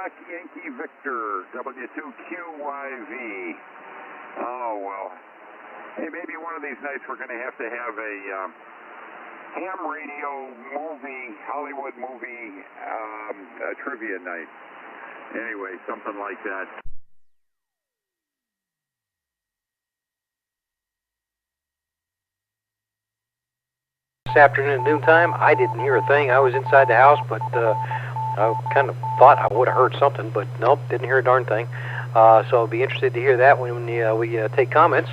Foxtrot Yankee Victor, W2QYV. Oh, well. Hey, maybe one of these nights we're going to have a ham radio movie, Hollywood movie trivia night. Anyway, something like that. This afternoon at noontime, I didn't hear a thing. I was inside the house, but I kind of thought I would have heard something, but nope, didn't hear a darn thing. So I'll be interested to hear that when we take comments.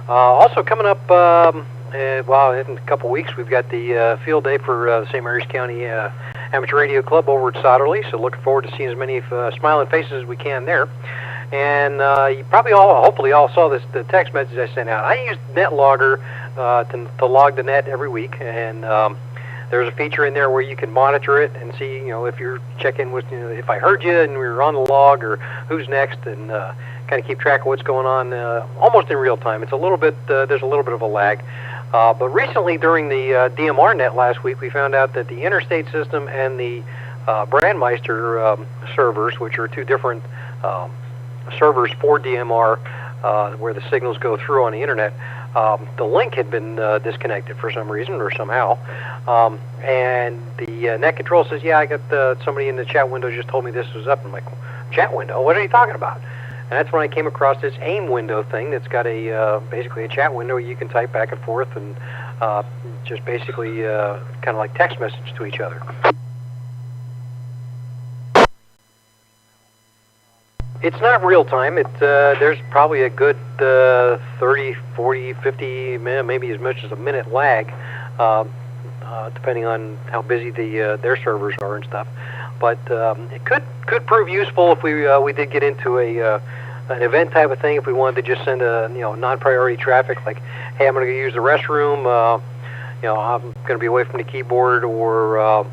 Also coming up, well, in a couple weeks, we've got the field day for the St. Mary's County Amateur Radio Club over at Solderly, so looking forward to seeing as many smiling faces as we can there. And you probably hopefully all saw the text message I sent out. I use NetLogger to log the net every week, and there's a feature in there where you can monitor it and see, if you're checking with, if I heard you and we were on the log, or who's next, and kind of keep track of what's going on almost in real time. It's a little bit, there's a little bit of a lag. But recently during the DMR net last week, we found out that the Interstate system and the Brandmeister servers, which are two different servers for DMR, where the signals go through on the internet, the link had been disconnected for some reason or somehow, and the net control says, yeah, I got somebody in the chat window just told me this was up. I'm like, chat window? What are you talking about? And that's when I came across this AIM window thing that's got a basically a chat window you can type back and forth and just basically kind of like text message to each other. It's not real time. There's probably a good 30, 40, 50, maybe as much as a minute lag, depending on how busy their servers are and stuff. But it could prove useful if we did get into an event type of thing. If we wanted to just send a non-priority traffic, like, hey, I'm going to go use the restroom. I'm going to be away from the keyboard, or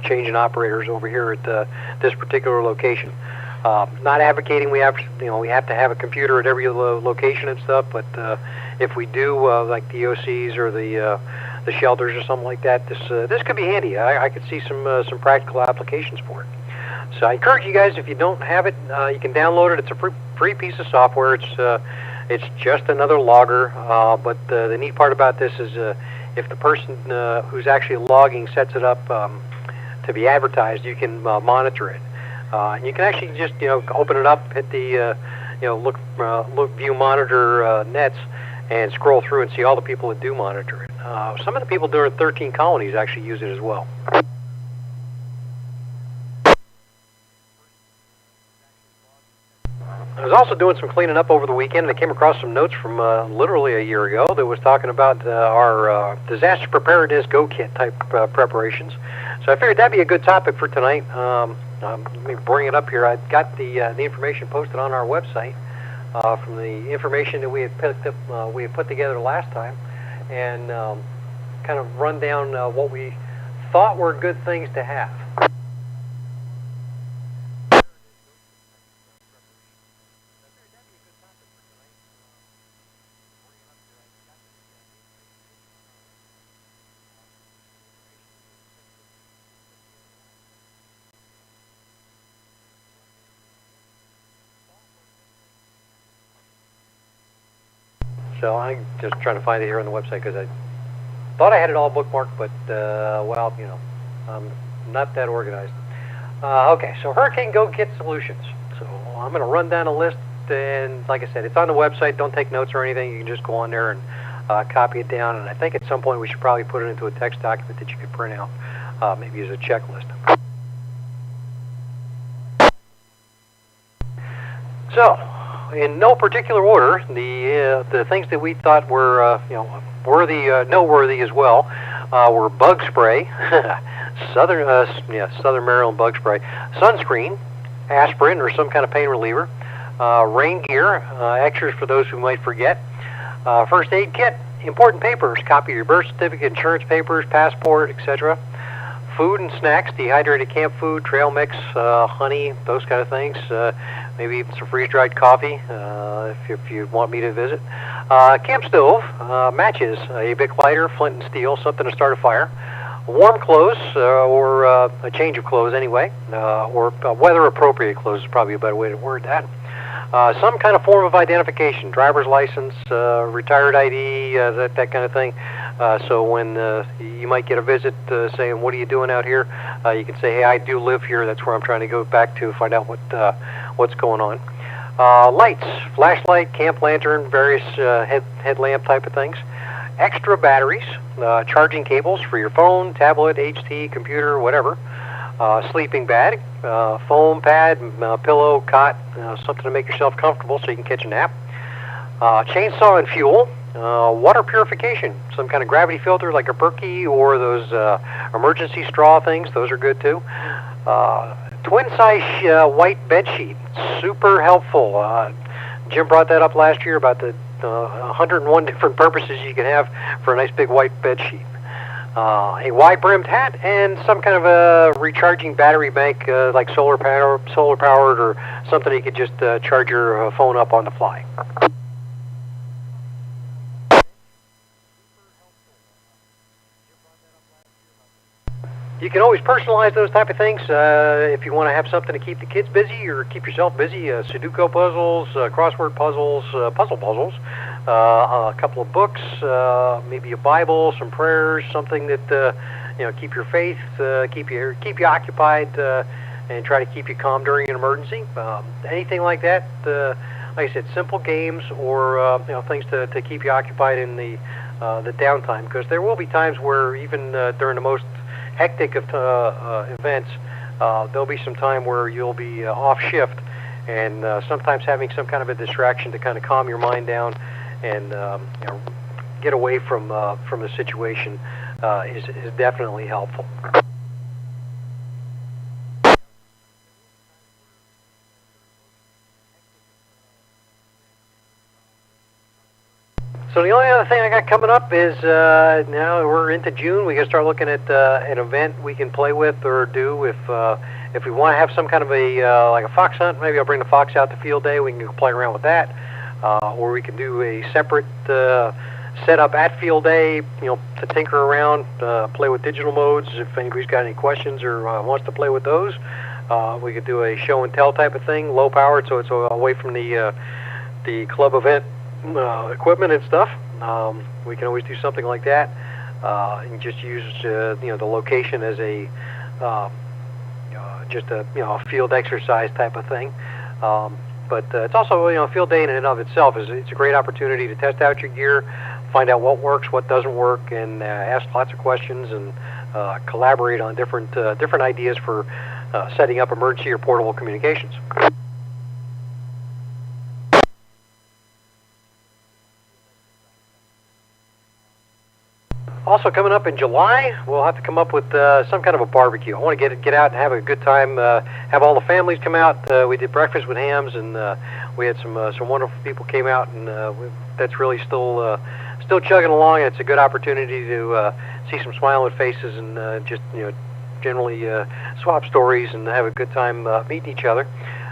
changing operators over here at this particular location. Not advocating we have to have a computer at every location and stuff, but if we do, like the OCs or the shelters or something like that, this could be handy. I could see some practical applications for it. So I encourage you guys, if you don't have it, you can download it. It's a free piece of software. It's just another logger, but the neat part about this is if the person who's actually logging sets it up to be advertised, you can monitor it. And you can actually just open it up, hit the look view monitor nets, and scroll through and see all the people that do monitor it. Some of the people during 13 colonies actually use it as well. I was also doing some cleaning up over the weekend, and I came across some notes from literally a year ago that was talking about our disaster preparedness go kit type preparations. So I figured that'd be a good topic for tonight. Let me bring it up here. I've got the information posted on our website from the information that we had picked up, we had put together last time, and kind of run down what we thought were good things to have. So I'm just trying to find it here on the website because I thought I had it all bookmarked, but well, I'm not that organized. Okay, so Hurricane Go Kit Solutions. So I'm going to run down a list, and like I said, it's on the website. Don't take notes or anything. You can just go on there and copy it down. And I think at some point we should probably put it into a text document that you could print out, maybe as a checklist. So, in no particular order, the things that we thought were noteworthy as well were bug spray, Southern Maryland bug spray, sunscreen, aspirin or some kind of pain reliever, rain gear, extras for those who might forget, first aid kit, important papers, copy of your birth certificate, insurance papers, passport, etc. Food and snacks, dehydrated camp food, trail mix, honey, those kind of things. Maybe even some freeze-dried coffee if you want me to visit. Camp stove, matches, a Bic lighter, flint and steel, something to start a fire. warm clothes or a change of clothes anyway, or weather-appropriate clothes is probably a better way to word that. Some kind of form of identification, driver's license, retired ID, that kind of thing. So when you might get a visit saying, "What are you doing out here?" You can say, "Hey, I do live here. That's where I'm trying to go back to find out what's going on." Lights, flashlight, camp lantern, various headlamp type of things. Extra batteries, charging cables for your phone, tablet, HT, computer, whatever. Sleeping bag, foam pad, pillow, cot, something to make yourself comfortable so you can catch a nap. Chainsaw and fuel. Water purification, some kind of gravity filter like a Berkey or those emergency straw things. Those are good too. Twin size white bed sheet, super helpful. Jim brought that up last year about the 101 different purposes you can have for a nice big white bed sheet. A wide-brimmed hat, and some kind of a recharging battery bank like solar powered, or something you could just charge your phone up on the fly. You can always personalize those type of things if you want to have something to keep the kids busy or keep yourself busy. Sudoku puzzles, crossword puzzles, puzzles, a couple of books, maybe a Bible, some prayers, something that keep your faith, keep you occupied, and try to keep you calm during an emergency. Anything like that. Like I said, simple games or things to keep you occupied in the downtime, because there will be times where even during the most hectic of events, there'll be some time where you'll be off shift, and sometimes having some kind of a distraction to kind of calm your mind down and get away from the situation is definitely helpful. So the only other thing I got coming up is now we're into June. We got to start looking at an event we can play with or do if we want to have some kind of a like a fox hunt. Maybe I'll bring the fox out to field day. We can go play around with that, or we can do a separate setup at field day. To tinker around, play with digital modes. If anybody's got any questions or wants to play with those, we could do a show and tell type of thing, low powered, so it's away from the club event equipment and stuff. We can always do something like that, and just use the location as a just a field exercise type of thing. But it's also a field day in and of itself. It's a great opportunity to test out your gear, find out what works, what doesn't work, and ask lots of questions and collaborate on different ideas for setting up emergency or portable communications. Also coming up in July, we'll have to come up with some kind of a barbecue. I want to get out and have a good time, have all the families come out. We did breakfast with hams, and we had some wonderful people came out, and that's really still chugging along. It's a good opportunity to see some smiling faces and just generally swap stories and have a good time meeting each other.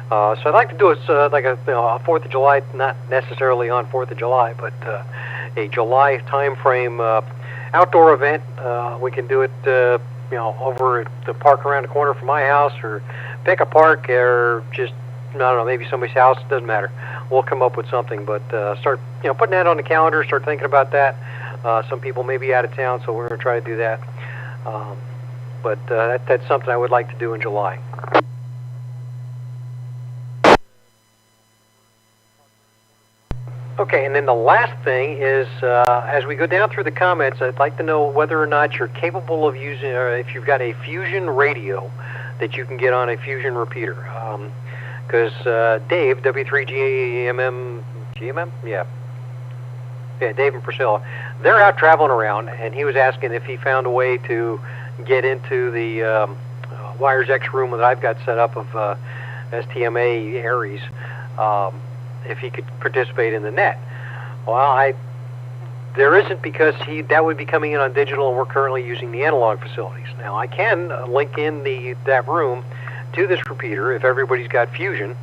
So I'd like to do it like a 4th of July, not necessarily on 4th of July, but a July time frame. Outdoor event. We can do it, over at the park around the corner from my house, or pick a park, or just maybe somebody's house. It doesn't matter. We'll come up with something, but start putting that on the calendar. Start thinking about that. Some people may be out of town, so we're going to try to do that. But that's something I would like to do in July. Okay, and then the last thing is, as we go down through the comments, I'd like to know whether or not you're capable of using, or if you've got a fusion radio that you can get on a fusion repeater. Because Dave, W3GMM, yeah, Dave and Priscilla, they're out traveling around, and he was asking if he found a way to get into the Wires X room that I've got set up of STMA ARES. If he could participate in the net. Well, there isn't, because that would be coming in on digital, and we're currently using the analog facilities. Now, I can link in that room to this repeater if everybody's got fusion,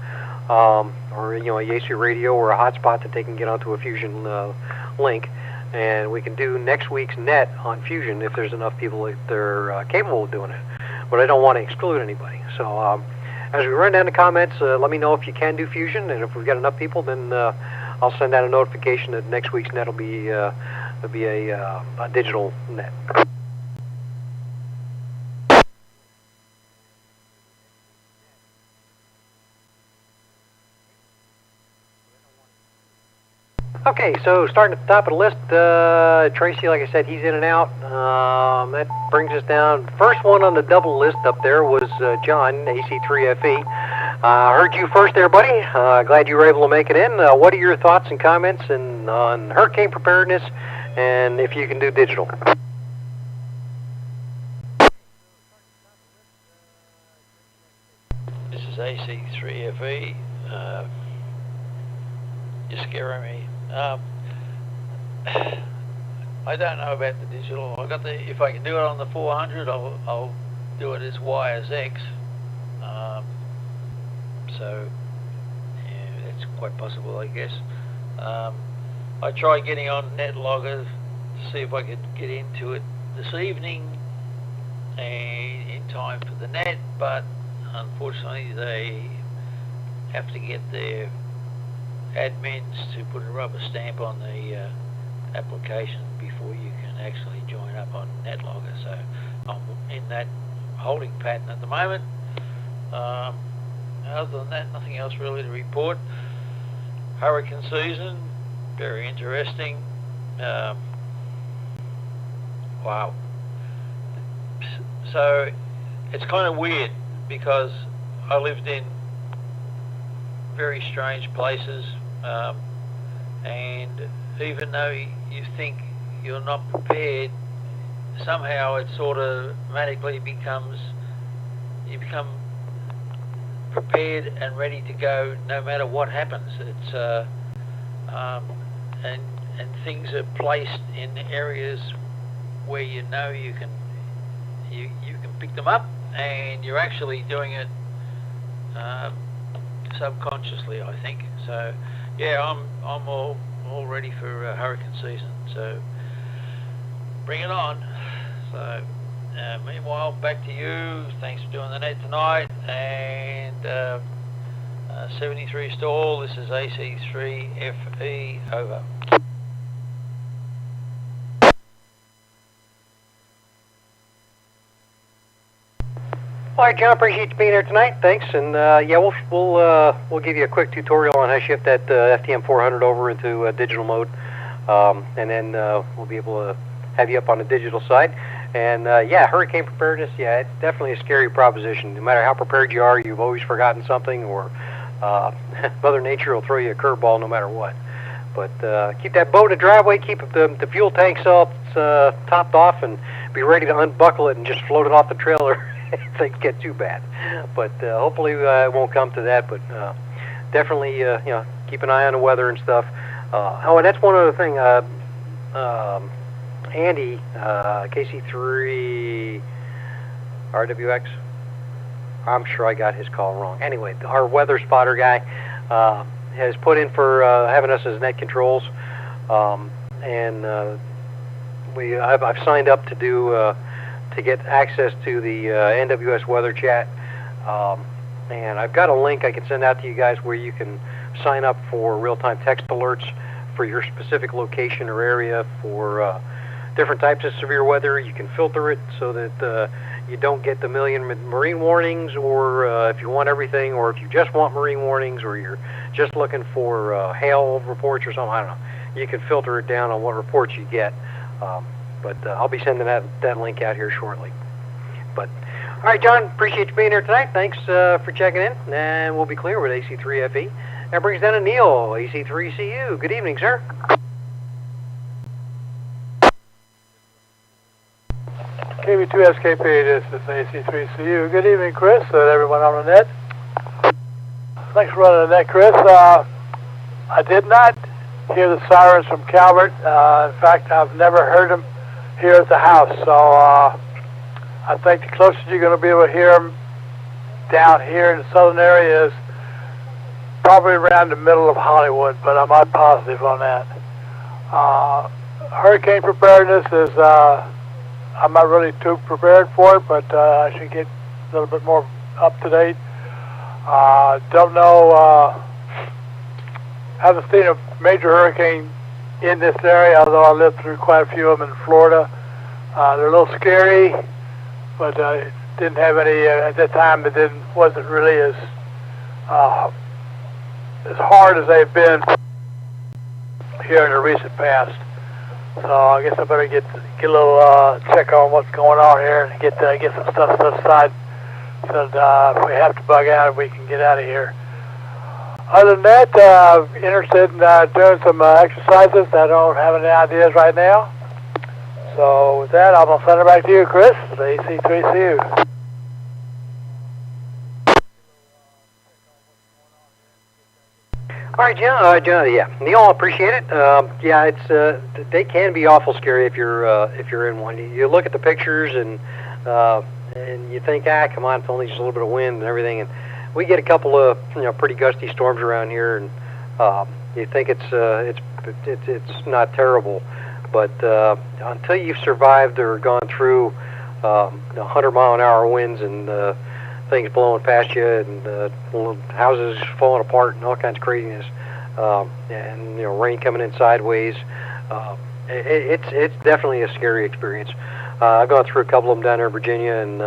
or a Yaesu radio or a hotspot that they can get onto a fusion link, and we can do next week's net on Fusion if there's enough people that they're capable of doing it. But I don't want to exclude anybody. So as we run down the comments, let me know if you can do Fusion, and if we've got enough people, then I'll send out a notification that next week's net will be a digital net. Okay, so starting at the top of the list, Tracy, like I said, he's in and out. That brings us down. First one on the double list up there was John, AC3FE. Heard you first there, buddy. Glad you were able to make it in. What are your thoughts and comments on hurricane preparedness, and if you can do digital? This is AC3FE. You're scaring me. I don't know about the digital. I got the. If I can do it on the 400, I'll do it as Y as X. So yeah, it's quite possible, I guess. I tried getting on NetLogger to see if I could get into it this evening and in time for the net, but unfortunately they have to get their admins to put a rubber stamp on the application before you can actually join up on NetLogger. So I'm in that holding pattern at the moment. Other than that, nothing else really to report. Hurricane season, very interesting. Wow. So it's kind of weird because I lived in very strange places, and even though you think you're not prepared, somehow it sort of automatically becomes, you become prepared and ready to go no matter what happens. It's and things are placed in areas where you know you can pick them up, and you're actually doing it subconsciously, I think. So yeah, I'm all ready for hurricane season, so bring it on. So meanwhile, back to you. Thanks for doing the net tonight, and 73 stall, this is AC3FE, over. All right, John, appreciate you being here tonight. Thanks, and yeah, we'll give you a quick tutorial on how to shift that FTM 400 over into digital mode, and then we'll be able to have you up on the digital side. And yeah, hurricane preparedness, yeah, it's definitely a scary proposition. No matter how prepared you are, you've always forgotten something, or Mother Nature will throw you a curveball no matter what. But keep that boat in the driveway, keep the fuel tanks all topped off, and be ready to unbuckle it and just float it off the trailer if things get too bad. But hopefully it won't come to that. But definitely, you know, keep an eye on the weather and stuff. Oh, and that's one other thing. Andy, KC3 RWX. I'm sure I got his call wrong. Anyway, our weather spotter guy has put in for having us as net controls, and I've signed up to do to get access to the NWS weather chat, and I've got a link I can send out to you guys where you can sign up for real-time text alerts for your specific location or area for different types of severe weather. You can filter it so that you don't get the million marine warnings, or if you want everything, or if you just want marine warnings, or you're just looking for hail reports or something, I don't know. You can filter it down on what reports you get. But I'll be sending that link out here shortly. But all right, John, appreciate you being here tonight. Thanks for checking in, and we'll be clear with AC3FE. That brings down to Neil, AC3CU. Good evening, sir. KB2SKP, this is AC3CU. Good evening, Chris, and everyone on the net. Thanks for running the net, Chris. I did not hear the sirens from Calvert. In fact, I've never heard them here at the house, so I think the closest you're going to be able to hear them down here in the southern area is probably around the middle of Hollywood, but I'm not positive on that. hurricane preparedness is, I'm not really too prepared for it, but I should get a little bit more up to date. Don't know, haven't seen a major hurricane in this area, although I lived through quite a few of them in Florida. They're a little scary, but didn't have any, at that time it wasn't really as hard as they've been here in the recent past. So I guess I better get a little check on what's going on here and get some stuff set aside so that if we have to bug out, we can get out of here. Other than that, interested in doing some exercises. I don't have any ideas right now. So with that, I'm going to send it back to you, Chris, the AC3CU. All right, John, yeah, Neil, I appreciate it. Yeah, it's they can be awful scary if you're in one. You look at the pictures and you think, come on, it's only just a little bit of wind and everything, and we get a couple of pretty gusty storms around here, and you think it's not terrible, but until you've survived or gone through 100-mile-an-hour winds and things blowing past you and houses falling apart and all kinds of craziness, and rain coming in sideways, it's definitely a scary experience. I've gone through a couple of them down there in Virginia, and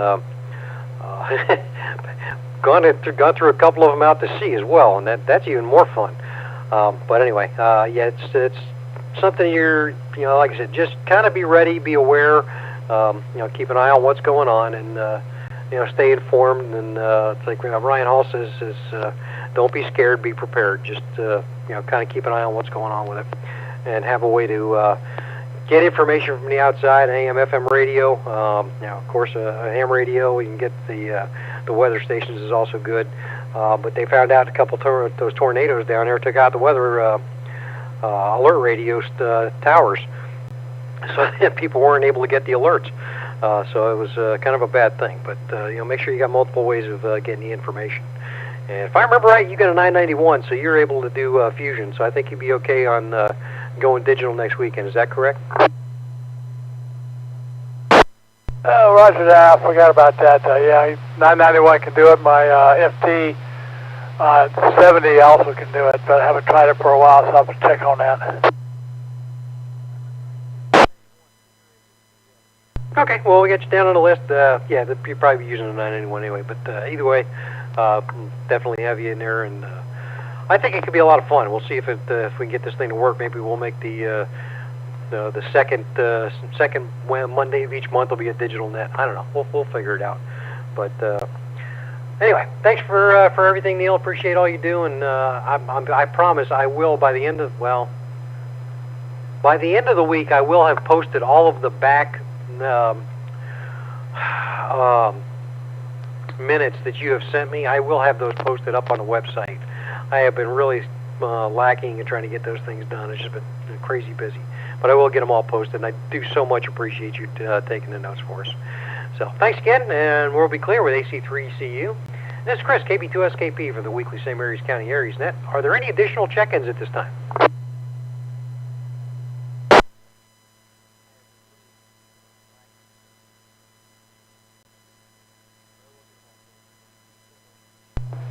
gone through a couple of them out to sea as well, and that's even more fun. But anyway, yeah, it's something you're, like I said, just kind of be ready, be aware, keep an eye on what's going on, and stay informed. And it's like Ryan Hall says, don't be scared, be prepared. Just kind of keep an eye on what's going on with it, and have a way to get information from the outside. AM, FM radio, of course, a ham radio. We can get the weather stations is also good. But they found out a couple of those tornadoes down there took out the weather alert radio towers, so people weren't able to get the alerts. So it was kind of a bad thing. But make sure you got multiple ways of getting the information. And if I remember right, you got a 991, so you're able to do fusion. So I think you'd be okay on going digital next weekend. Is that correct? Oh, roger that. I forgot about that. Yeah, 991 can do it. My FT 70 also can do it, but I haven't tried it for a while, so I'll have to check on that. Okay, well, we got you down on the list. Yeah, you'll probably be using a 991 anyway, but either way, definitely have you in there, and I think it could be a lot of fun. We'll see if we can get this thing to work. Maybe we'll make the second Monday of each month will be a digital net. I don't know. We'll figure it out. But anyway, thanks for everything, Neil. Appreciate all you do, and I promise I will by the end of the week I will have posted all of the back minutes that you have sent me. I will have those posted up on the website. I have been really lacking in trying to get those things done. It's just been crazy busy. But I will get them all posted, and I do so much appreciate you taking the notes for us. So thanks again, and we'll be clear with AC3CU. This is Chris, KB2SKP for the weekly St. Mary's County ARES Net. Are there any additional check-ins at this time?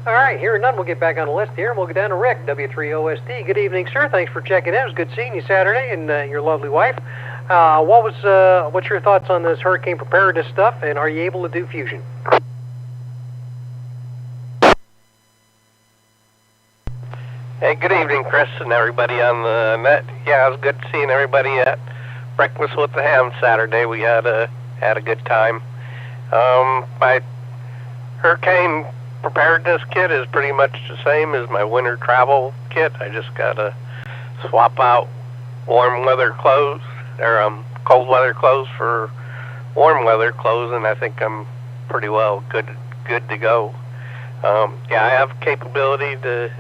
All right, hearing none, we'll get back on the list here, and we'll go down to Rick, W3OST. Good evening, sir. Thanks for checking in. It was good seeing you Saturday, and your lovely wife. What's your thoughts on this hurricane preparedness stuff, and are you able to do fusion? Hey, good evening, Chris, and everybody on the net. Yeah, it was good seeing everybody at Breakfast with the Ham Saturday. We had a good time. My hurricane preparedness kit is pretty much the same as my winter travel kit. I just gotta swap out warm weather clothes, or cold weather clothes for warm weather clothes, and I think I'm pretty well good to go. Yeah, I have capability to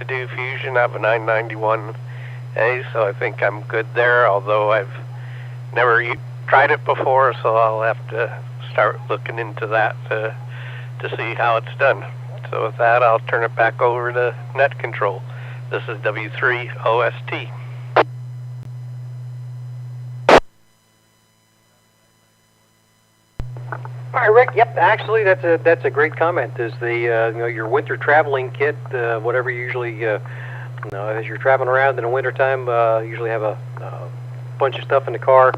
do fusion. I have a 991A, so I think I'm good there, although I've never tried it before, so I'll have to start looking into that to see how it's done. So with that, I'll turn it back over to Net Control. This is W3OST. Rick, yep, actually that's a great comment. Is the your winter traveling kit, whatever you usually as you're traveling around in the wintertime, usually have a bunch of stuff in the car.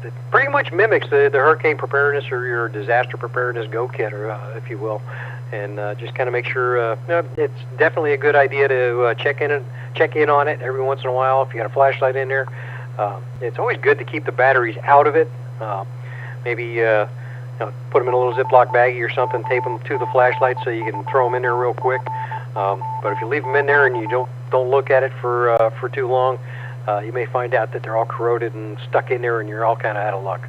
It pretty much mimics the hurricane preparedness or your disaster preparedness go kit, or if you will, and just kind of make sure. It's definitely a good idea to check in on it every once in a while. If you got a flashlight in there, it's always good to keep the batteries out of it. Maybe put them in a little Ziploc baggie or something, tape them to the flashlight so you can throw them in there real quick. But if you leave them in there and you don't look at it for too long, you may find out that they're all corroded and stuck in there, and you're all kind of out of luck.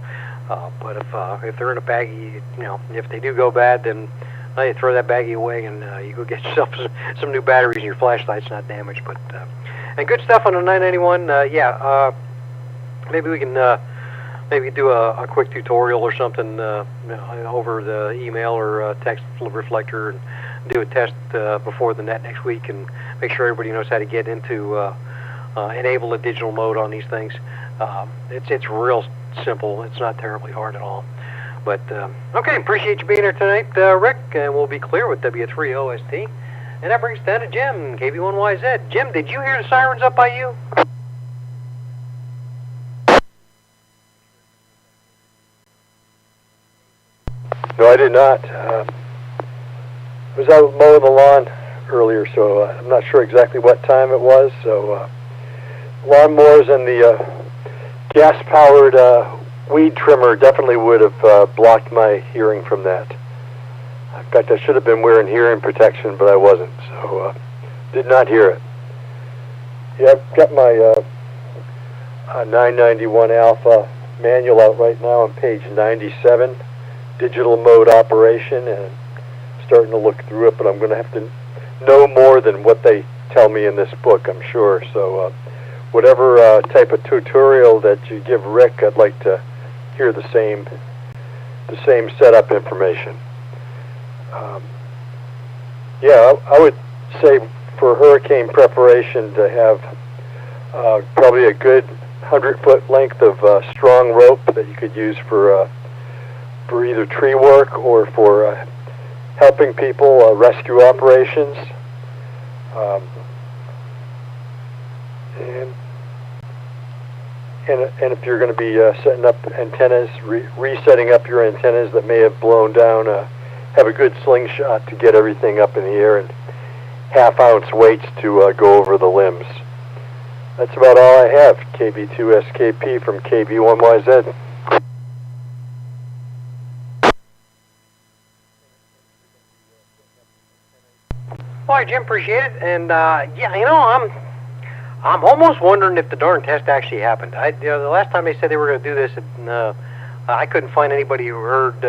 But if they're in a baggie, if they do go bad, then you throw that baggie away and you go get yourself some new batteries and your flashlight's not damaged. But and good stuff on the 991. Maybe we can do a quick tutorial or something over the email or text reflector, and do a test before the net next week, and make sure everybody knows how to get into enable the digital mode on these things. It's real simple. It's not terribly hard at all. But okay, appreciate you being here tonight, Rick, and we'll be clear with W3OST. And that brings us down to Jim, KB1YZ. Jim, did you hear the sirens up by you? No, I did not. I was out mowing the lawn earlier, so I'm not sure exactly what time it was. So lawnmowers and the gas-powered weed trimmer definitely would have blocked my hearing from that. In fact, I should have been wearing hearing protection, but I wasn't, so did not hear it. Yeah, I've got my 991 Alpha manual out right now on page 97, digital mode operation, and starting to look through it, but I'm going to have to know more than what they tell me in this book, I'm sure. So whatever type of tutorial that you give Rick, I'd like to hear the same setup information. I would say for hurricane preparation to have probably a good 100-foot length of strong rope that you could use for either tree work or for helping people rescue operations. And if you're going to be setting up antennas, resetting up your antennas that may have blown down, have a good slingshot to get everything up in the air, and half-ounce weights to go over the limbs. That's about all I have. KB2SKP from KB1YZ. All right, Jim, appreciate it. And I'm almost wondering if the darn test actually happened. The last time they said they were going to do this, I couldn't find anybody who heard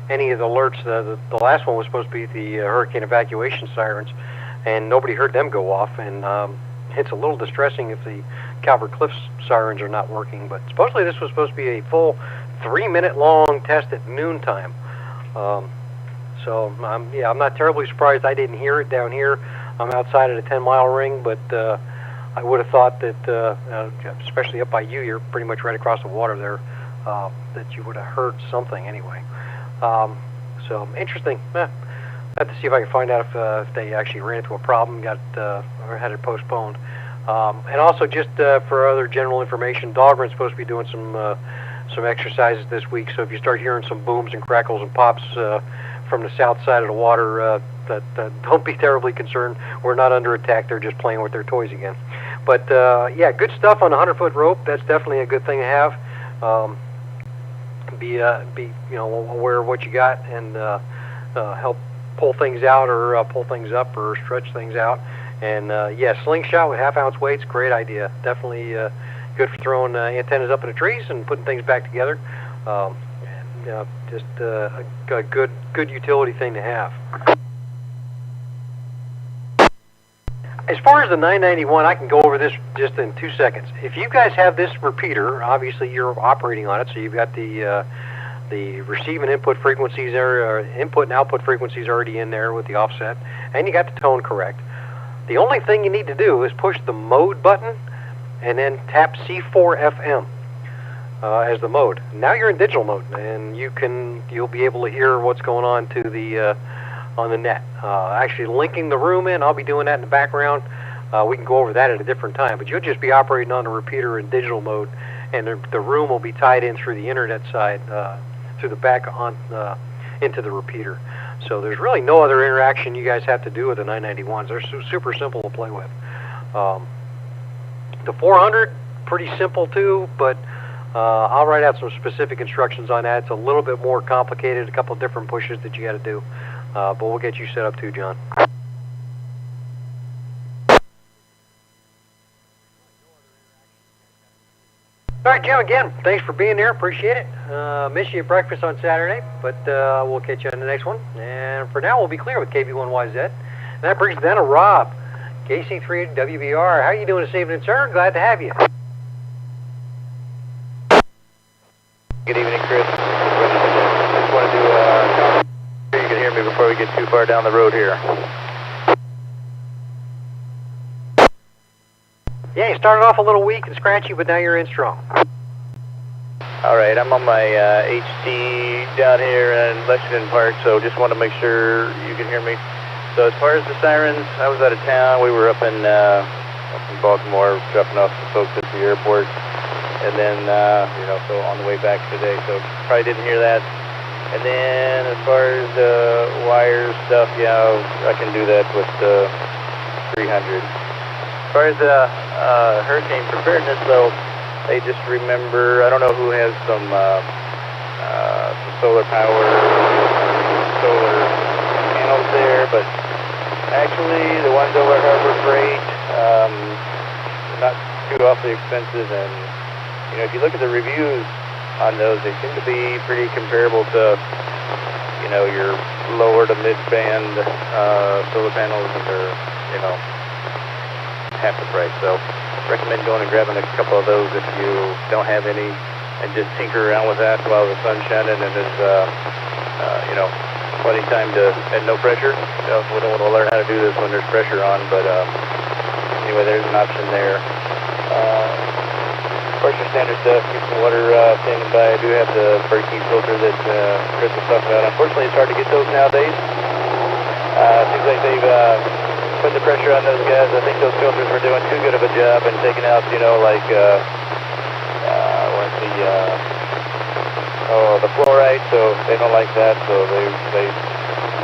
any of the alerts. The last one was supposed to be the hurricane evacuation sirens, and nobody heard them go off. And it's a little distressing if the Calvert Cliffs sirens are not working. But supposedly this was supposed to be a full 3-minute long test at noontime. So I'm not terribly surprised I didn't hear it down here. I'm outside of the 10-mile ring, but I would have thought that, especially up by you, you're pretty much right across the water there, that you would have heard something anyway. So interesting. I have to see if I can find out if they actually ran into a problem, or had it postponed. And also, just for other general information, Dahlgren's supposed to be doing some exercises this week. So if you start hearing some booms and crackles and pops from the south side of the water, don't be terribly concerned. We're not under attack. They're just playing with their toys again. But good stuff on a 100-foot rope. That's definitely a good thing to have. Be aware of what you got, and help pull things out or pull things up or stretch things out. And slingshot with half-ounce weights, great idea. Definitely good for throwing antennas up in the trees and putting things back together. Just a good utility thing to have. As far as the 991, I can go over this just in 2 seconds. If you guys have this repeater, obviously you're operating on it, so you've got the receive and input frequencies there, or input and output frequencies already in there with the offset, and you got the tone correct. The only thing you need to do is push the mode button and then tap C4 FM. as the mode. Now you're in digital mode, and you'll be able to hear what's going on to the on the net. Actually linking the room in, I'll be doing that in the background. We can go over that at a different time, but you'll just be operating on the repeater in digital mode, and the room will be tied in through the internet side, through the back on into the repeater. So there's really no other interaction you guys have to do with the 991s. They're super simple to play with. The 400, pretty simple too, but I'll write out some specific instructions on that. It's a little bit more complicated, a couple of different pushes that you got to do, but we'll get you set up too, John. All right, Jim, again, thanks for being there. Appreciate it. Miss you at breakfast on Saturday, but we'll catch you on the next one. And for now, we'll be clear with KB1YZ. And that brings us down to Rob, KC3 WBR. How are you doing this evening, sir? Glad to have you. Good evening, Chris. Just want to do a you can hear me before we get too far down the road here. Yeah, you started off a little weak and scratchy, but now you're in strong. All right, I'm on my HT down here in Lexington Park, so just want to make sure you can hear me. So as far as the sirens, I was out of town. We were up in Baltimore, dropping off some folks at the airport, and then so on the way back today. So probably didn't hear that. And then as far as the wire stuff, yeah, I can do that with the 300. As far as hurricane preparedness, though, they just remember, I don't know who has some solar power, solar panels there, but actually the ones over at Harbor Freight, not too awfully expensive, and if you look at the reviews on those, they seem to be pretty comparable to your lower to mid-band solar panels, and they're half the price. So recommend going and grabbing a couple of those if you don't have any, and just tinker around with that while the sun's shining and there's plenty of time to, and no pressure. We don't want to learn how to do this when there's pressure on, but anyway, there's an option there. Of course, your standard stuff, keep some water standing by. I do have the breaking filter that Chris was talking about. Unfortunately, it's hard to get those nowadays. Seems like they've put the pressure on those guys. I think those filters were doing too good of a job and taking out, the fluoride, so they don't like that, so they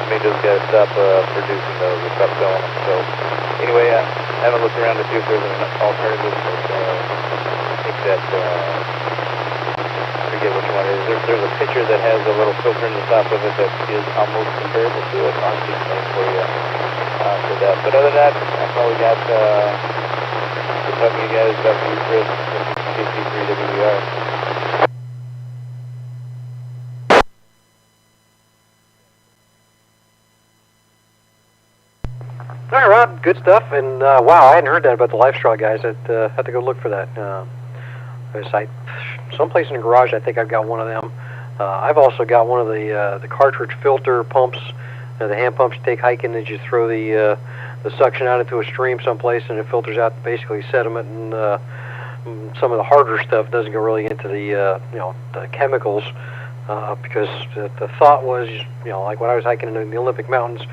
made those guys stop producing those, or stop selling them. So anyway, I haven't looked around to see if there's an alternative, but I think that, I forget which one it is. There's a picture that has a little filter in the top of it that is almost comparable to it. I'll see something for you. For that. But other than that, that's all we got. Good talking to you guys. Back to you, Chris, KC3WBR. All right, Rob, good stuff. And wow, I hadn't heard that about the LifeStraw guys. I'd have to go look for that. Someplace in the garage, I think I've got one of them. I've also got one of the cartridge filter pumps. The hand pumps you take hiking, and you throw the suction out into a stream someplace, and it filters out basically sediment and some of the harder stuff. Doesn't go really into the the chemicals, because the thought was, like when I was hiking in the Olympic Mountains,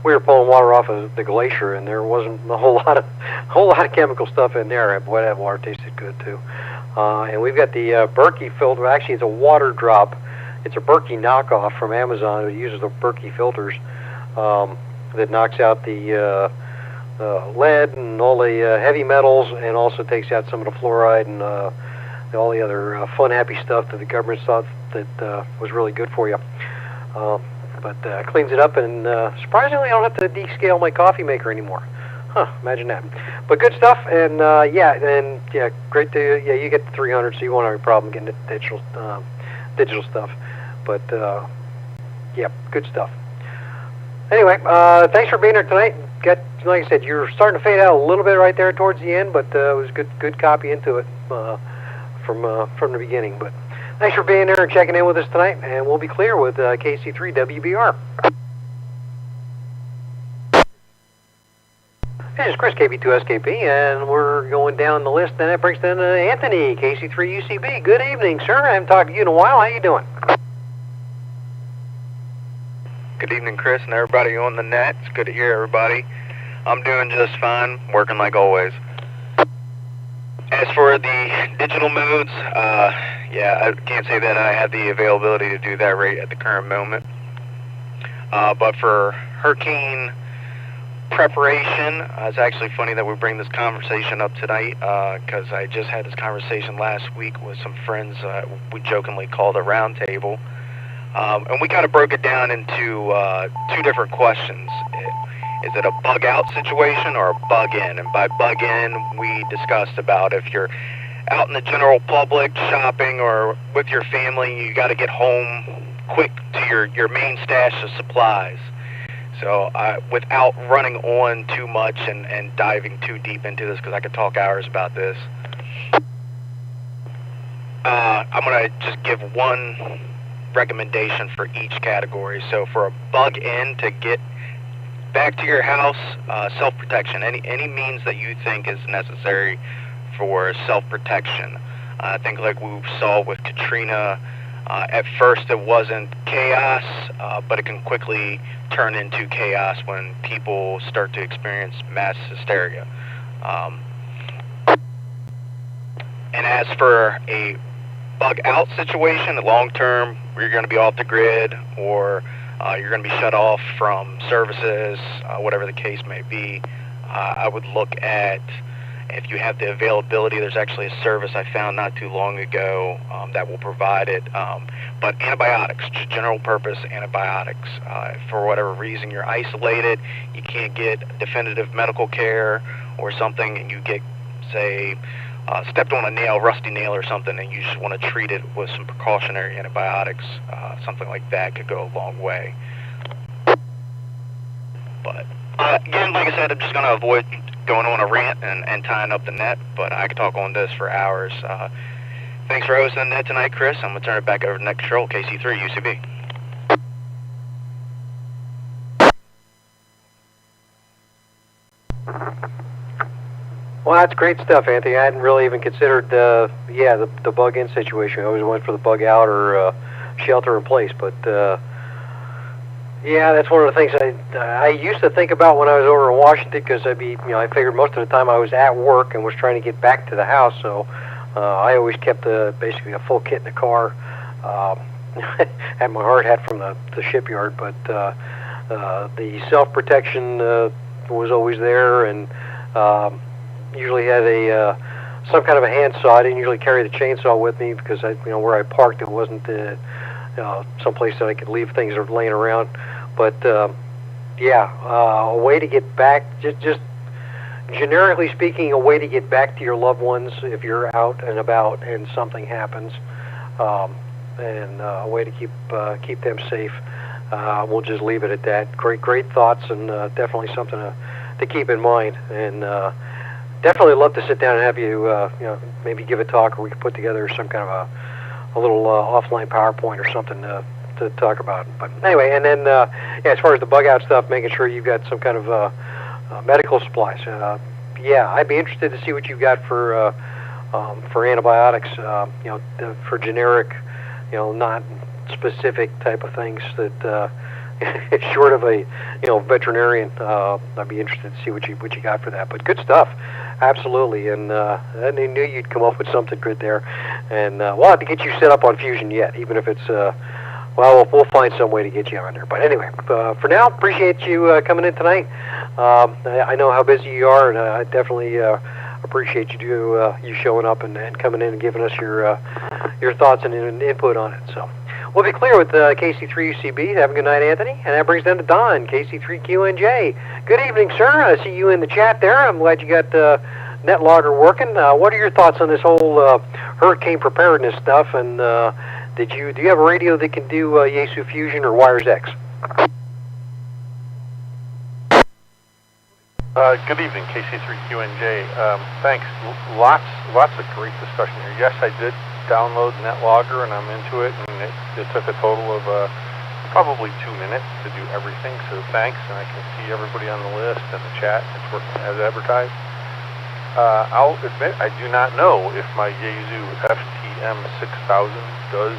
we were pulling water off of the glacier, and there wasn't a whole lot of chemical stuff in there. Boy, that water tasted good too. And we've got the Berkey filter. Actually, it's a water drop. It's a Berkey knockoff from Amazon. It uses the Berkey filters that knocks out the lead and all the heavy metals, and also takes out some of the fluoride and all the other fun, happy stuff that the government thought that was really good for you. But cleans it up, and surprisingly, I don't have to descale my coffee maker anymore. Huh, imagine that. But good stuff, and great to, you get the 300, so you won't have a problem getting the digital stuff. But good stuff. Anyway, thanks for being here tonight. Like I said, you're starting to fade out a little bit right there towards the end, but it was good copy into it from the beginning. But thanks for being there and checking in with us tonight, and we'll be clear with KC3 WBR. This is Chris, KB2SKP, and we're going down the list, and that brings down Anthony, KC3UCB. Good evening, sir. I haven't talked to you in a while. How you doing? Good evening, Chris, and everybody on the net. It's good to hear everybody. I'm doing just fine, working like always. As for the digital modes, yeah, I can't say that I have the availability to do that right at the current moment. But for hurricane preparation, it's actually funny that we bring this conversation up tonight, because I just had this conversation last week with some friends. We jokingly called a round table. And we kind of broke it down into two different questions. Is it a bug out situation or a bug in? And by bug in, we discussed about if you're out in the general public shopping or with your family, you got to get home quick to your main stash of supplies. So without running on too much and diving too deep into this, because I could talk hours about this, I'm going to just give one recommendation for each category. So for a bug in, to get back to your house, self-protection, any means that you think is necessary for self-protection. I think like we saw with Katrina, at first it wasn't chaos, but it can quickly turn into chaos when people start to experience mass hysteria. And as for a bug out situation, long term, where you're going to be off the grid, or you're going to be shut off from services, whatever the case may be, I would look at, if you have the availability, there's actually a service I found not too long ago that will provide it, but antibiotics, just general purpose antibiotics. For whatever reason you're isolated, you can't get definitive medical care or something, and you get, say, stepped on a nail, rusty nail or something, and you just want to treat it with some precautionary antibiotics, something like that could go a long way. But again, like I said, I'm just going to avoid going on a rant and tying up the net, but I could talk on this for hours. Thanks for hosting the net tonight, Chris. I'm going to turn it back over to Nick Control, KC3 UCB. Well, that's great stuff, Anthony. I hadn't really even considered, the bug-in situation. I always went for the bug-out or shelter in place. But, yeah, that's one of the things I used to think about when I was over in Washington, because I figured most of the time I was at work and was trying to get back to the house. So I always kept basically a full kit in the car. Had my hard hat from the shipyard, but the self-protection was always there, and usually had some kind of a handsaw. I didn't usually carry the chainsaw with me because where I parked, it wasn't someplace that I could leave things laying around. But a way to get back, just generically speaking, a way to get back to your loved ones if you're out and about and something happens, and a way to keep them safe. We'll just leave it at that. Great thoughts, and definitely something to keep in mind. And definitely love to sit down and have you, maybe give a talk, or we could put together some kind of a little offline PowerPoint or something to talk about. But anyway, and then as far as the bug out stuff, making sure you've got some kind of medical supplies. I'd be interested to see what you've got for antibiotics. For generic, not specific type of things that. Short of a veterinarian, I'd be interested to see what you got for that. But good stuff, absolutely. And I knew you'd come up with something good there. And we'll have to get you set up on Fusion yet, even if it's we'll find some way to get you on there. But anyway, for now, appreciate you coming in tonight. I know how busy you are, and I definitely appreciate you showing up and coming in and giving us your thoughts and input on it. So. We'll be clear with KC3UCB. Have a good night, Anthony. And that brings down to Don, KC3QNJ. Good evening, sir. I see you in the chat there. I'm glad you got NetLogger working. What are your thoughts on this whole hurricane preparedness stuff? And do you have a radio that can do Yaesu Fusion or Wires X? Good evening, KC3QNJ. Thanks. Lots of great discussion here. Yes, I did download NetLogger, and I'm into it, and it took a total of probably 2 minutes to do everything, so thanks, and I can see everybody on the list and the chat. It's working as advertised. I'll admit I do not know if my Yaesu FTM 6000 does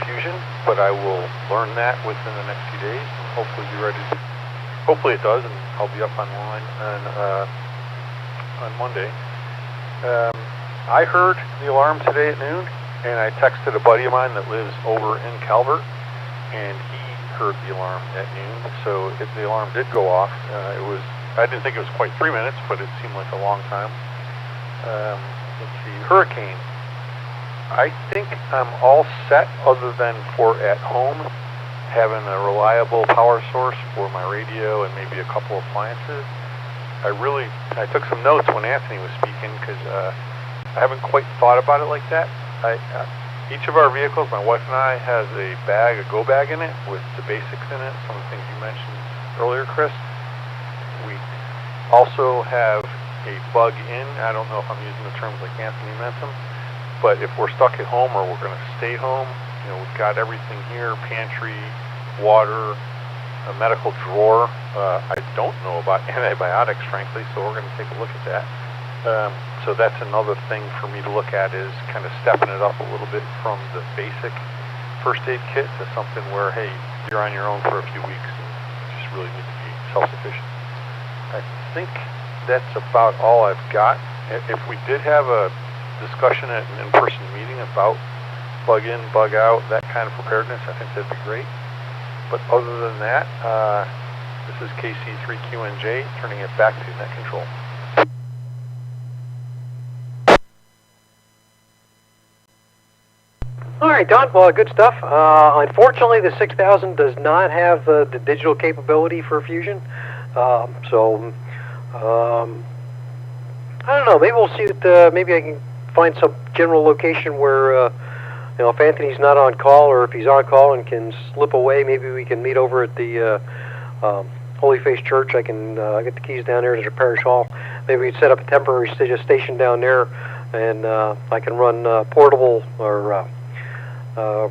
fusion, but I will learn that within the next few days. Hopefully be ready. Hopefully it does, and I'll be up online on Monday. I heard the alarm today at noon, and I texted a buddy of mine that lives over in Calvert, and he heard the alarm at noon. So the alarm did go off. I didn't think it was quite 3 minutes, but it seemed like a long time. Let's see, hurricane. I think I'm all set other than for at home, having a reliable power source for my radio and maybe a couple of appliances. I took some notes when Anthony was speaking because I haven't quite thought about it like that. Each of our vehicles, my wife and I, has a go bag in it with the basics in it, some of the things you mentioned earlier, Chris. We also have a bug in. I don't know if I'm using the terms like Anthony meant them, but if we're stuck at home or we're going to stay home, we've got everything here, pantry, water, a medical drawer. I don't know about antibiotics, frankly, so we're going to take a look at that. So that's another thing for me to look at, is kind of stepping it up a little bit from the basic first aid kit to something where, hey, you're on your own for a few weeks and you just really need to be self-sufficient. I think that's about all I've got. If we did have a discussion at an in-person meeting about bug in, bug out, that kind of preparedness, I think that'd be great. But other than that, this is KC3QNJ, turning it back to net control. All right, Don. Well, good stuff. Unfortunately, the 6000 does not have the digital capability for fusion. I don't know. Maybe we'll see that. Maybe I can find some general location where, if Anthony's not on call, or if he's on call and can slip away, maybe we can meet over at the Holy Face Church. I can get the keys down there to the parish hall. Maybe we'd set up a temporary station down there, and I can run portable or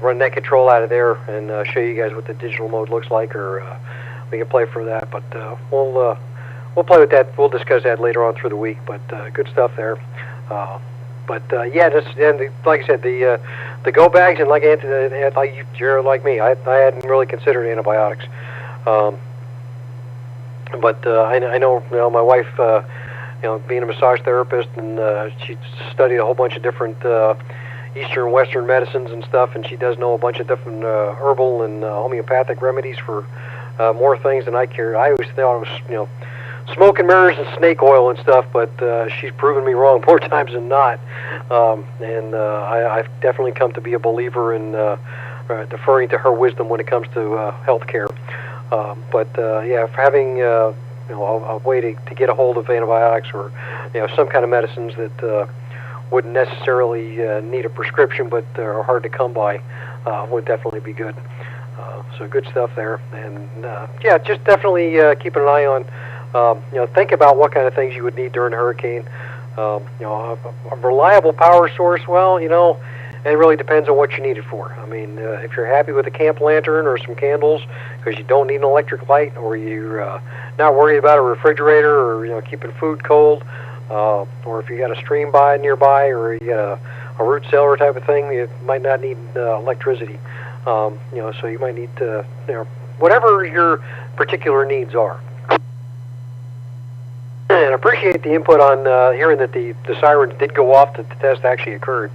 run net control out of there and show you guys what the digital mode looks like, or we can play for that. But we'll play with that. We'll discuss that later on through the week. But good stuff there. Like I said, the go bags, and like Anthony, like you're like me, I hadn't really considered antibiotics. I know, my wife, being a massage therapist, and she studied a whole bunch of different Eastern and Western medicines and stuff, and she does know a bunch of different herbal and homeopathic remedies for more things than I cared. I always thought it was, smoke and mirrors and snake oil and stuff, but she's proven me wrong more times than not. I've definitely come to be a believer in deferring to her wisdom when it comes to health care. For having a way to get a hold of antibiotics, or some kind of medicines that wouldn't necessarily need a prescription but are hard to come by, would definitely be good. So good stuff there. And just definitely keeping an eye on. Think about what kind of things you would need during a hurricane. A reliable power source. Well, it really depends on what you need it for. I mean, if you're happy with a camp lantern or some candles because you don't need an electric light, or you're not worried about a refrigerator, or keeping food cold, or if you got a stream nearby, or you got a root cellar type of thing, you might not need electricity. So you might need to, whatever your particular needs are. And I appreciate the input on hearing that the sirens did go off, that the test actually occurred.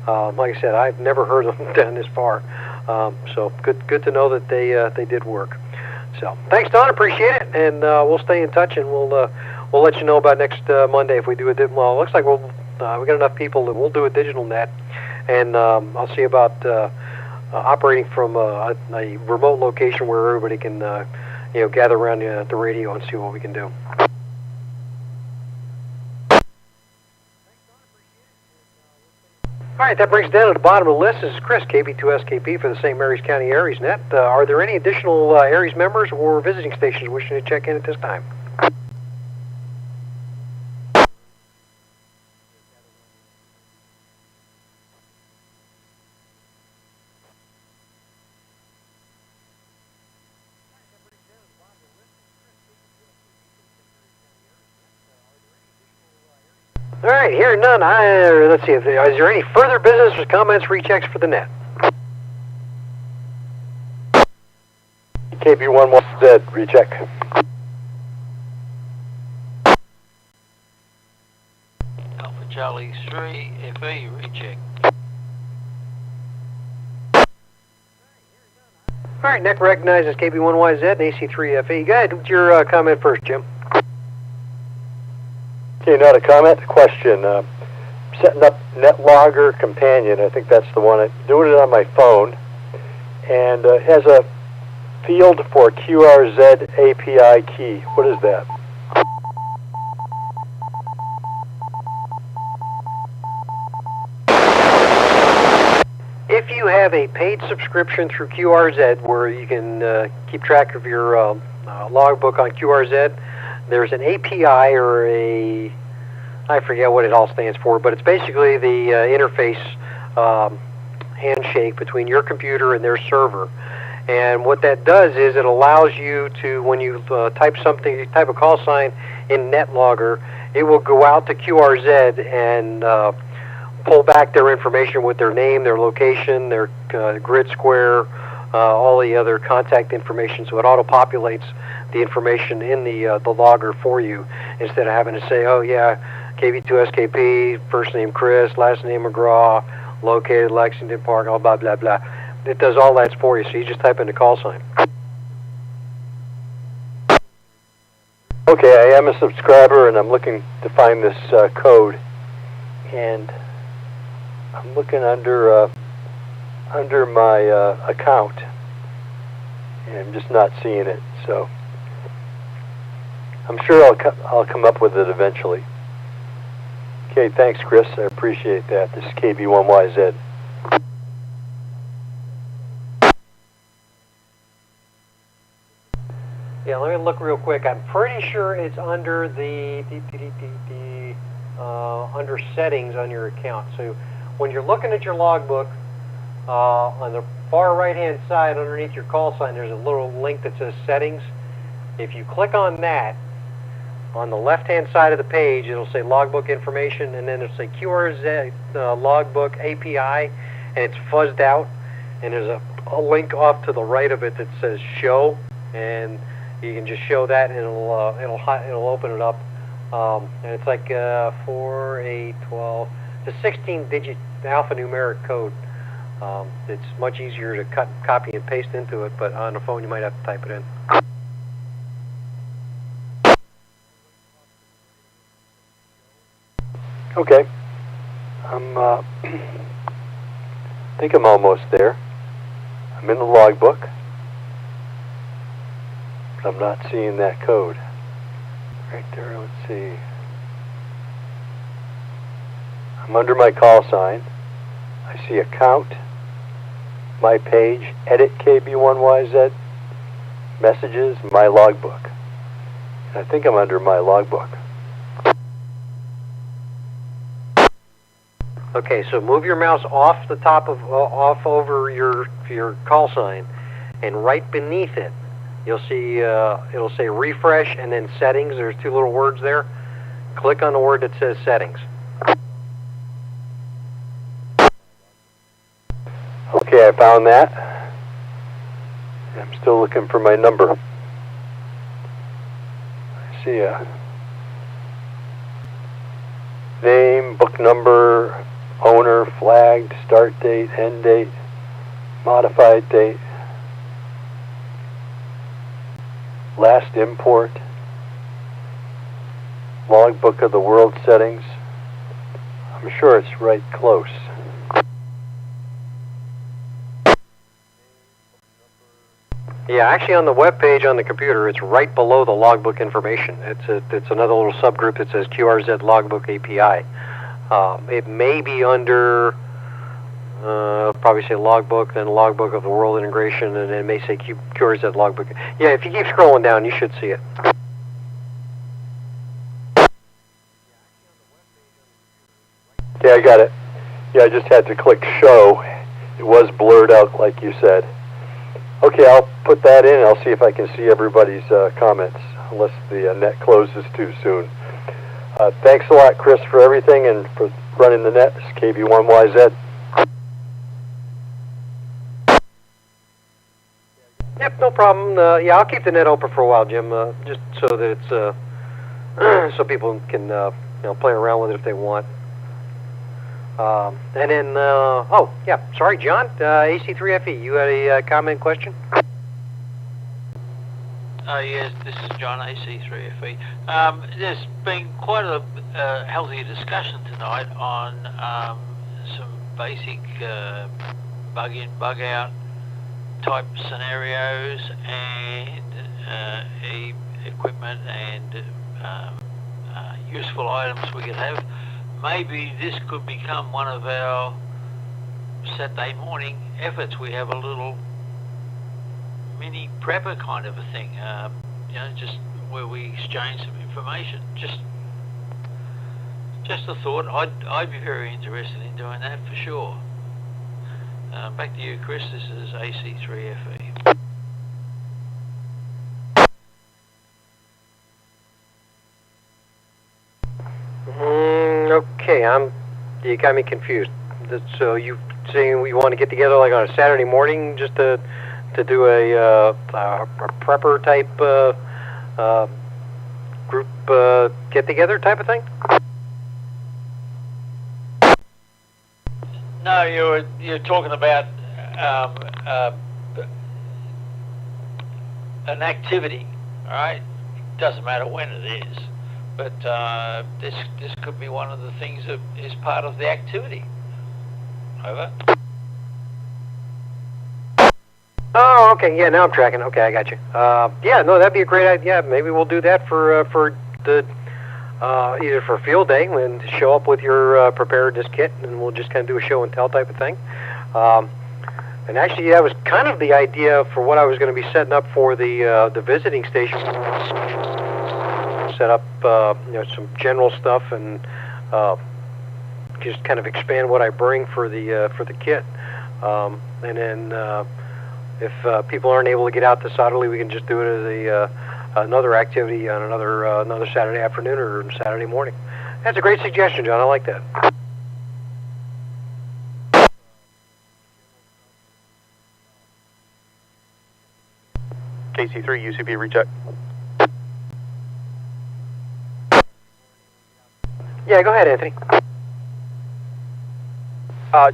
Like I said, I've never heard them down this far. So good to know that they did work. So thanks, Don. Appreciate it, and we'll stay in touch, and we'll let you know about next Monday if we do it. Well, it looks like we got enough people that we'll do a digital net, and I'll see about operating from a remote location where everybody can gather around the radio and see what we can do. All right, that brings us down to the bottom of the list. This is Chris, KB2SKP for the St. Mary's County ARES Net. Are there any additional ARES members or visiting stations wishing to check in at this time? All right, hearing none. Let's see. Is there any further business or comments, rechecks for the net? KB11Z, recheck. Alpha Charlie 3, FE, recheck. All right, NEC recognizes KB1YZ and AC3FE. Go ahead with your comment first, Jim. Okay, not a comment, a question. Setting up NetLogger Companion, I think that's the one. I'm doing it on my phone, and it has a field for QRZ API key. What is that? If you have a paid subscription through QRZ where you can keep track of your logbook on QRZ, there's an API or I forget what it all stands for, but it's basically the interface handshake between your computer and their server. And what that does is it allows you to, when you type a call sign in NetLogger, it will go out to QRZ and pull back their information with their name, their location, their grid square, all the other contact information, so it auto-populates the information in the logger for you, instead of having to say, oh yeah, KB2SKP, first name Chris, last name McGraw, located Lexington Park, blah, blah, blah, blah. It does all that for you, so you just type in the call sign. Okay, I am a subscriber, and I'm looking to find this code, and I'm looking under my account, and I'm just not seeing it. So I'm sure I'll come up with it eventually. Okay, thanks, Chris. I appreciate that. This is KB1YZ. Yeah, let me look real quick. I'm pretty sure it's under under settings on your account. So when you're looking at your logbook, on the far right-hand side underneath your call sign, there's a little link that says settings. If you click on that, on the left-hand side of the page, it'll say logbook information, and then it'll say QRZ logbook API, and it's fuzzed out. And there's a link off to the right of it that says show, and you can just show that, and it'll open it up. And it's like 4, 8, 12. It's a 16-digit alphanumeric code. It's much easier to copy and paste into it, but on the phone you might have to type it in. Okay. I think I'm almost there. I'm in the logbook, but I'm not seeing that code. Right there, let's see. I'm under my call sign. I see account, my page, edit KB1YZ, messages, my logbook. And I think I'm under my logbook. Okay, so move your mouse off the top of off over your call sign, and right beneath it, you'll see it'll say refresh and then settings. There's two little words there. Click on the word that says settings. Okay, I found that. I'm still looking for my number. I see a name, book number, owner, flagged, start date, end date, modified date, last import, logbook of the world settings. I'm sure it's right close. Yeah, actually on the web page on the computer, it's right below the logbook information. It's another little subgroup that says QRZ logbook API. It may be under, probably say logbook, then logbook of the world integration, and it may say QRZ logbook. Yeah, if you keep scrolling down, you should see it. Yeah, I got it. Yeah, I just had to click show. It was blurred out like you said. Okay, I'll put that in and I'll see if I can see everybody's comments, unless the net closes too soon. Thanks a lot, Chris, for everything and for running the net. This is KB1YZ. Yep, no problem. Yeah, I'll keep the net open for a while, Jim, just so that it's so people can play around with it if they want. And then, oh yeah, sorry, John, AC3FE, you had a comment, question? Yes, this is John, AC3FE. There's been quite a healthy discussion tonight on some basic bug-in, bug-out type scenarios and equipment and useful items we could have. Maybe this could become one of our Saturday morning efforts. We have a little mini prepper kind of a thing, just where we exchange some information. Just a thought. I'd be very interested in doing that for sure. Back to you, Chris. This is AC3FE. Okay, you got me confused. So you saying we want to get together like on a Saturday morning just to do a prepper type group get together type of thing? No, you're talking about an activity, all right? Doesn't matter when it is, but this could be one of the things that is part of the activity. Over. Oh, okay. Yeah, now I'm tracking. Okay, I got you. Yeah, no, that'd be a great idea. Maybe we'll do that for the either for field day and show up with your preparedness kit, and we'll just kind of do a show and tell type of thing. And actually, that was kind of the idea for what I was going to be setting up for the visiting station. Set up some general stuff and just kind of expand what I bring for the kit, and then if people aren't able to get out this Saturday, we can just do it as another activity on another Saturday afternoon or Saturday morning. That's a great suggestion, John. I like that. KC3 UCP recheck. Yeah, go ahead, Anthony.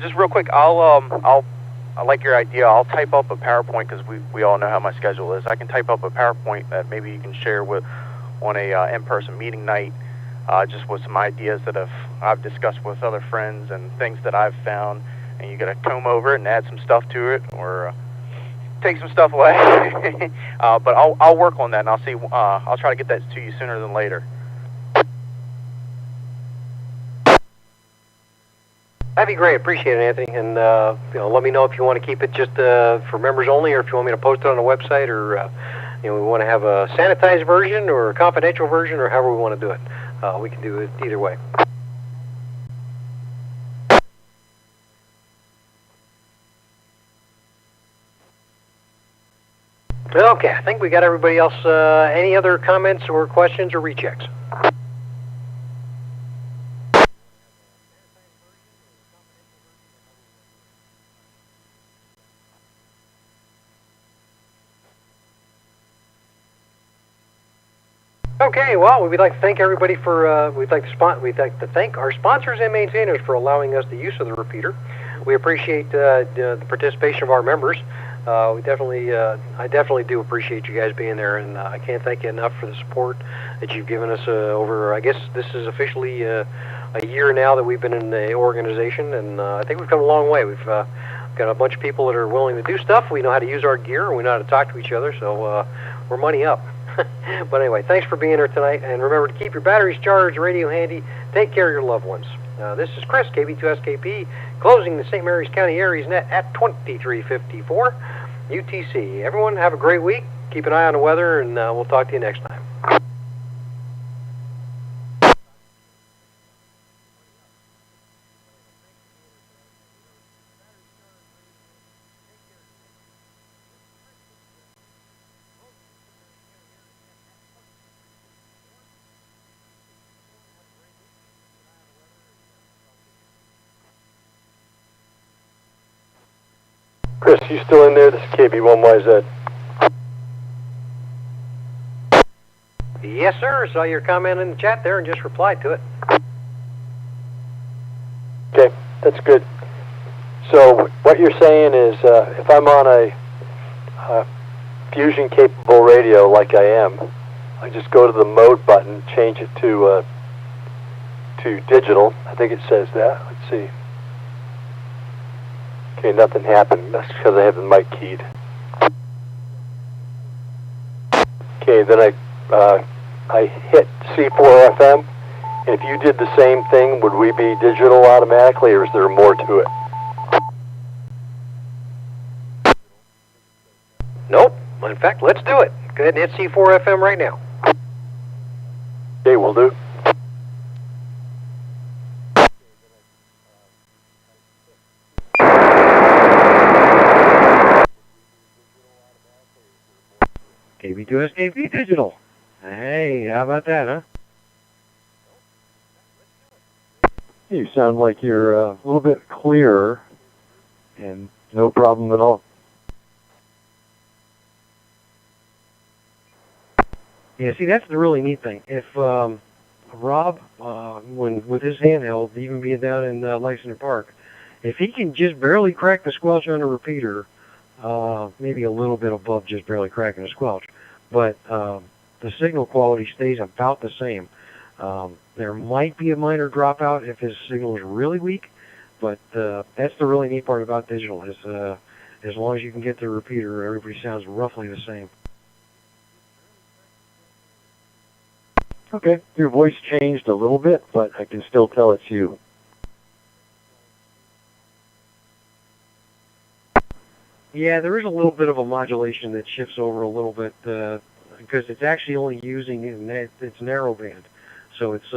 Just real quick, I like your idea. I'll type up a PowerPoint because we all know how my schedule is. I can type up a PowerPoint that maybe you can share on a in-person meeting night, just with some ideas that I've discussed with other friends and things that I've found, and you got to comb over it and add some stuff to it or take some stuff away. But I'll work on that, and I'll see. I'll try to get that to you sooner than later. That'd be great. Appreciate it, Anthony. And let me know if you want to keep it just for members only, or if you want me to post it on the website, or we want to have a sanitized version or a confidential version, or however we want to do it. We can do it either way. Okay, I think we got everybody else. Any other comments or questions or rechecks? Okay, well, we'd like to thank everybody for. We'd like to thank our sponsors and maintainers for allowing us the use of the repeater. We appreciate the participation of our members. I definitely do appreciate you guys being there, and I can't thank you enough for the support that you've given us over. I guess this is officially a year now that we've been in the organization, and I think we've come a long way. We've got a bunch of people that are willing to do stuff. We know how to use our gear, and we know how to talk to each other, so we're money up. But anyway, thanks for being here tonight, and remember to keep your batteries charged, radio handy, take care of your loved ones. This is Chris, KB2SKP, closing the St. Mary's County ARES net at 2354 UTC. Everyone have a great week, keep an eye on the weather, and we'll talk to you next time. Chris, you still in there? This is KB1YZ. Yes, sir. Saw your comment in the chat there and just replied to it. Okay, that's good. So what you're saying is if I'm on a fusion-capable radio like I am, I just go to the mode button, change it to digital. I think it says that. Let's see. Okay, nothing happened. That's because I have the mic keyed. Okay, then I hit C4 FM. If you did the same thing, would we be digital automatically, or is there more to it? Nope. In fact, let's do it. Go ahead and hit C4 FM right now. Okay, we'll do. KB2SKP digital. Hey, how about that, huh? You sound like you're a little bit clearer, and no problem at all. Yeah, see, that's the really neat thing. If Rob, when with his handheld, even being down in Lexington Park, if he can just barely crack the squelch on a repeater, maybe a little bit above just barely cracking a squelch, but the signal quality stays about the same. There might be a minor dropout if his signal is really weak, but that's the really neat part about digital, is as long as you can get the repeater, everybody sounds roughly the same. Okay, your voice changed a little bit, but I can still tell it's you. Yeah, there is a little bit of a modulation that shifts over a little bit, because it's actually only using its narrowband. So it's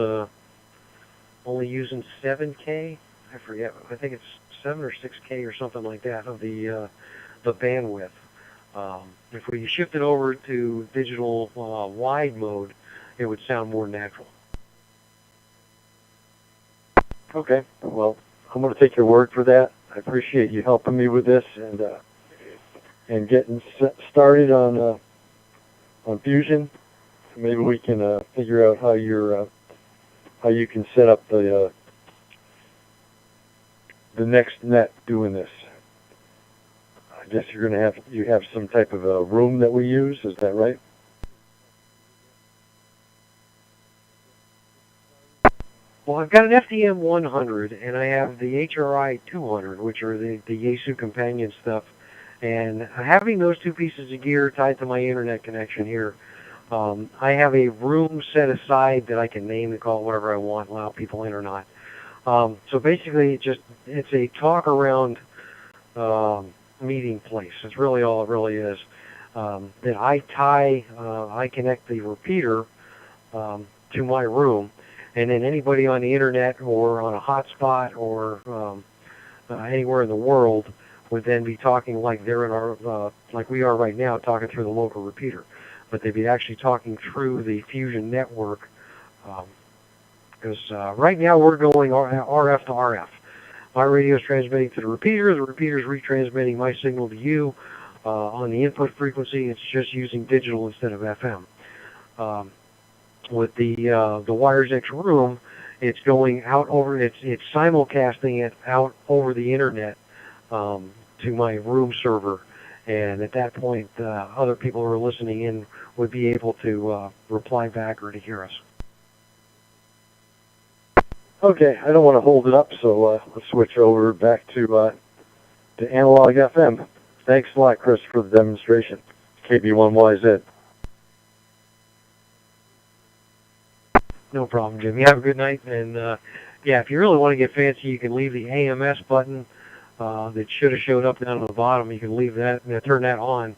only using 7K. I forget. I think it's 7 or 6K or something like that of the bandwidth. If we shift it over to digital wide mode, it would sound more natural. Okay. Well, I'm going to take your word for that. I appreciate you helping me with this and getting started on Fusion. Maybe we can figure out how you can set up the next net doing this. I guess you're going to have some type of a room that we use. Is that right? Well, I've got an FDM 100 and I have the HRI 200, which are the Yaesu companion stuff. And having those two pieces of gear tied to my internet connection here, I have a room set aside that I can name and call it whatever I want, allow people in or not. So basically, it's a talk around meeting place. That's really all it really is. That I connect the repeater to my room, and then anybody on the internet or on a hotspot or anywhere in the world would then be talking like they're in our, like we are right now, talking through the local repeater. But they'd be actually talking through the Fusion network, because right now we're going RF to RF. My radio is transmitting to the repeater is retransmitting my signal to you. On the input frequency, it's just using digital instead of FM. With the Wires X room, it's going out over, it's simulcasting it out over the internet to my room server. And at that point, other people who are listening in would be able to reply back or to hear us. Okay, I don't want to hold it up, so let's switch over back to analog FM. Thanks a lot, Chris, for the demonstration. KB1YZ. No problem, Jim. You have a good night. And yeah, if you really want to get fancy, you can leave the AMS button that should have showed up down at the bottom. You can leave that and turn that on.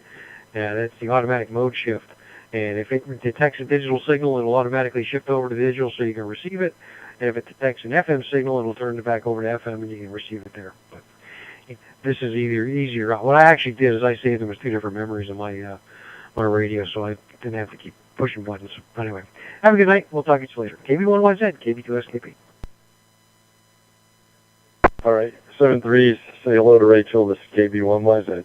That's the automatic mode shift. And if it detects a digital signal, it'll automatically shift over to digital so you can receive it. And if it detects an FM signal, it'll turn it back over to FM and you can receive it there. But this is easier. What I actually did is I saved them as two different memories on my my radio, so I didn't have to keep pushing buttons. Anyway, have a good night. We'll talk to you later. KB1YZ, KB2SKP. All right. So 473, say hello to Rachel. This is KB1YZ.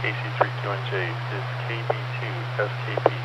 KC32NJ is KB2 SKP.